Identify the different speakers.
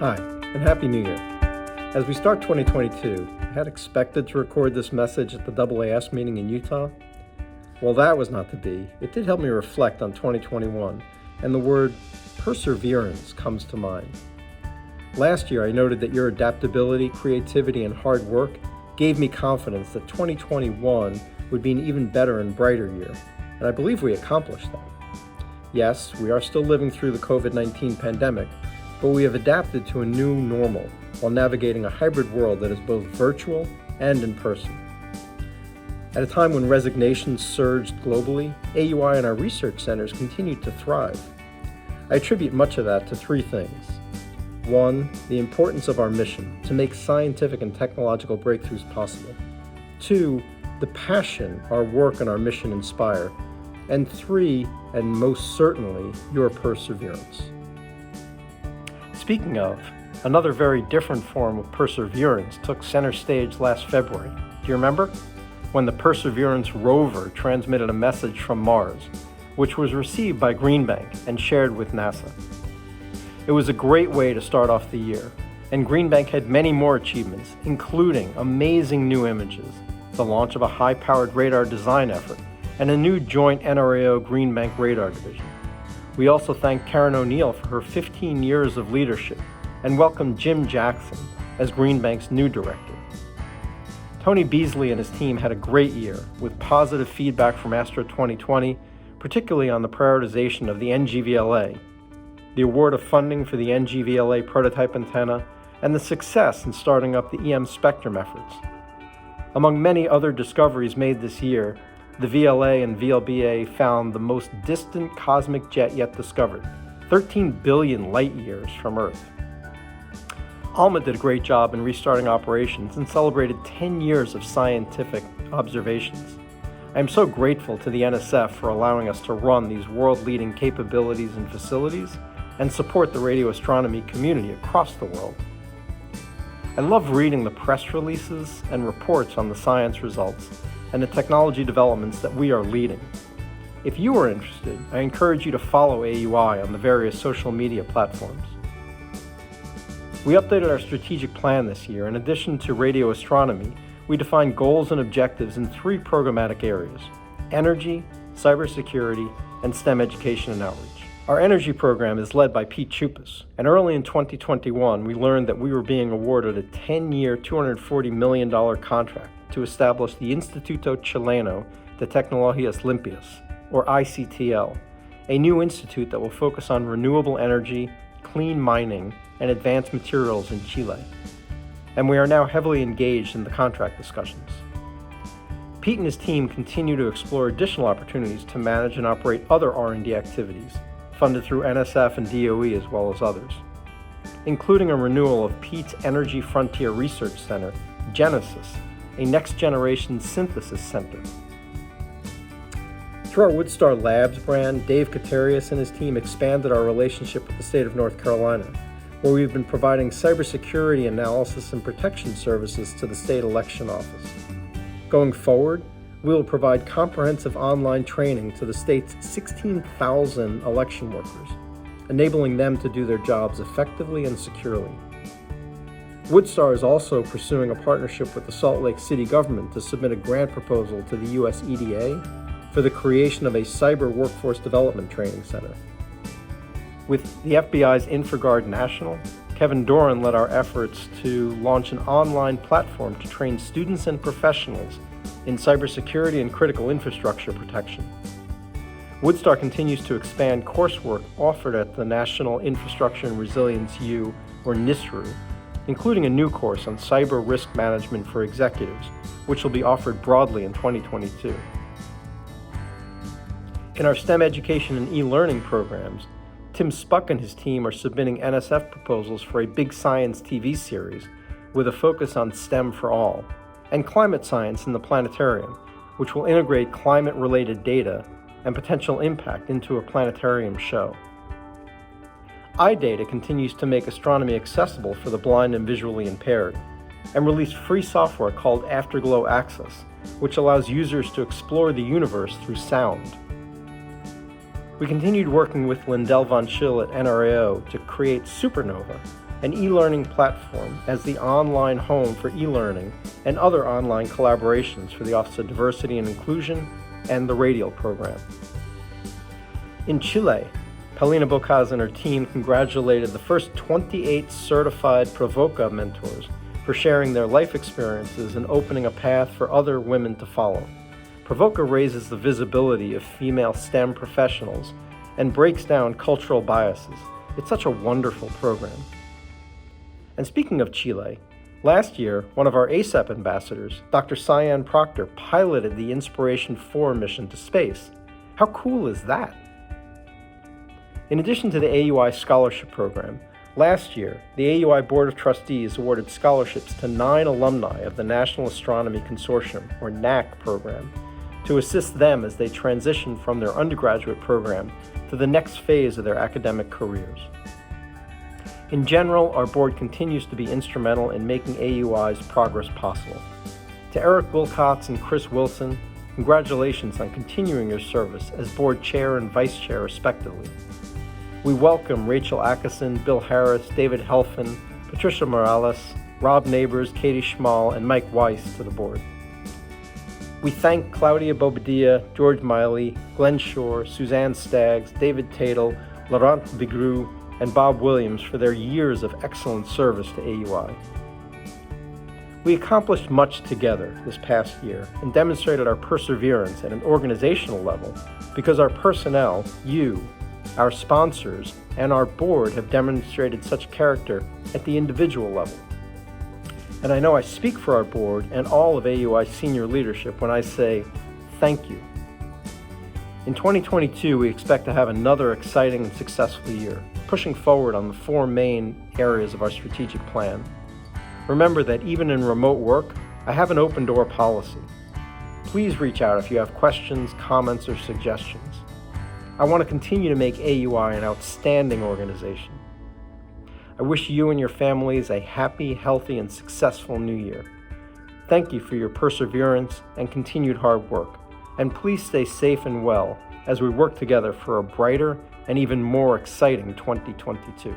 Speaker 1: Hi, and Happy New Year. As we start 2022, I had expected to record this message at the AAS meeting in Utah. While that was not to be, it did help me reflect on 2021, and the word perseverance comes to mind. Last year, I noted that your adaptability, creativity, and hard work gave me confidence that 2021 would be an even better and brighter year, and I believe we accomplished that. Yes, we are still living through the COVID-19 pandemic, but we have adapted to a new normal while navigating a hybrid world that is both virtual and in person. At a time when resignations surged globally, AUI and our research centers continued to thrive. I attribute much of that to three things. One, the importance of our mission to make scientific and technological breakthroughs possible. Two, the passion our work and our mission inspire. And three, and most certainly, your perseverance. Speaking of, another very different form of perseverance took center stage last February. Do you remember? When the Perseverance rover transmitted a message from Mars, which was received by Green Bank and shared with NASA. It was a great way to start off the year, and Green Bank had many more achievements, including amazing new images, the launch of a high-powered radar design effort, and a new joint NRAO Green Bank radar division. We also thank Karen O'Neill for her 15 years of leadership and welcomed Jim Jackson as Green Bank's new director. Tony Beasley and his team had a great year with positive feedback from Astro 2020, particularly on the prioritization of the NGVLA, the award of funding for the NGVLA prototype antenna, and the success in starting up the EM spectrum efforts. Among many other discoveries made this year, the VLA and VLBA found the most distant cosmic jet yet discovered, 13 billion light years from Earth. ALMA did a great job in restarting operations and celebrated 10 years of scientific observations. I am so grateful to the NSF for allowing us to run these world-leading capabilities and facilities and support the radio astronomy community across the world. I love reading the press releases and reports on the science results and the technology developments that we are leading. If you are interested, I encourage you to follow AUI on the various social media platforms. We updated our strategic plan this year. In addition to radio astronomy, we defined goals and objectives in three programmatic areas: energy, cybersecurity, and STEM education and outreach. Our energy program is led by Pete Chupas, and early in 2021, we learned that we were being awarded a 10-year, $240 million contract to establish the Instituto Chileno de Tecnologías Limpias, or ICTL, a new institute that will focus on renewable energy, clean mining, and advanced materials in Chile. And we are now heavily engaged in the contract discussions. Pete and his team continue to explore additional opportunities to manage and operate other R&D activities, funded through NSF and DOE as well as others, including a renewal of Pete's Energy Frontier Research Center, Genesis, a next-generation synthesis center. Through our Woodstar Labs brand, Dave Katerius and his team expanded our relationship with the state of North Carolina, where we've been providing cybersecurity analysis and protection services to the state election office. Going forward, we will provide comprehensive online training to the state's 16,000 election workers, enabling them to do their jobs effectively and securely. Woodstar is also pursuing a partnership with the Salt Lake City government to submit a grant proposal to the U.S. EDA for the creation of a cyber workforce development training center. With the FBI's InfraGard National, Kevin Doran led our efforts to launch an online platform to train students and professionals in cybersecurity and critical infrastructure protection. Woodstar continues to expand coursework offered at the National Infrastructure and Resilience U, or NISRU, including a new course on cyber risk management for executives, which will be offered broadly in 2022. In our STEM education and e-learning programs, Tim Spuck and his team are submitting NSF proposals for a Big Science TV series with a focus on STEM for all, and climate science in the planetarium, which will integrate climate-related data and potential impact into a planetarium show. iData continues to make astronomy accessible for the blind and visually impaired, and released free software called Afterglow Access, which allows users to explore the universe through sound. We continued working with Lindell Von Schill at NRAO to create Supernova, an e-learning platform as the online home for e-learning and other online collaborations for the Office of Diversity and Inclusion and the Radial program. In Chile, Paulina Bocaz and her team congratulated the first 28 certified Provoca mentors for sharing their life experiences and opening a path for other women to follow. Provoca raises the visibility of female STEM professionals and breaks down cultural biases. It's such a wonderful program. And speaking of Chile, last year, one of our ASAP ambassadors, Dr. Cyan Proctor, piloted the Inspiration 4 mission to space. How cool is that? In addition to the AUI scholarship program, last year, the AUI Board of Trustees awarded scholarships to 9 alumni of the National Astronomy Consortium, or NAC program, to assist them as they transition from their undergraduate program to the next phase of their academic careers. In general, our board continues to be instrumental in making AUI's progress possible. To Eric Wilcox and Chris Wilson, congratulations on continuing your service as board chair and vice chair, respectively. We welcome Rachel Atkinson, Bill Harris, David Helfin, Patricia Morales, Rob Neighbors, Katie Schmall, and Mike Weiss to the board. We thank Claudia Bobadilla, George Miley, Glenn Shore, Suzanne Staggs, David Tatel, Laurent Vigru, and Bob Williams for their years of excellent service to AUI. We accomplished much together this past year and demonstrated our perseverance at an organizational level because our personnel, you, our sponsors, and our board have demonstrated such character at the individual level. And I know I speak for our board and all of AUI senior leadership when I say thank you. In 2022, we expect to have another exciting and successful year, pushing forward on the 4 main areas of our strategic plan. Remember that even in remote work, I have an open door policy. Please reach out if you have questions, comments, or suggestions. I want to continue to make AUI an outstanding organization. I wish you and your families a happy, healthy, and successful new year. Thank you for your perseverance and continued hard work. And please stay safe and well as we work together for a brighter and even more exciting 2022.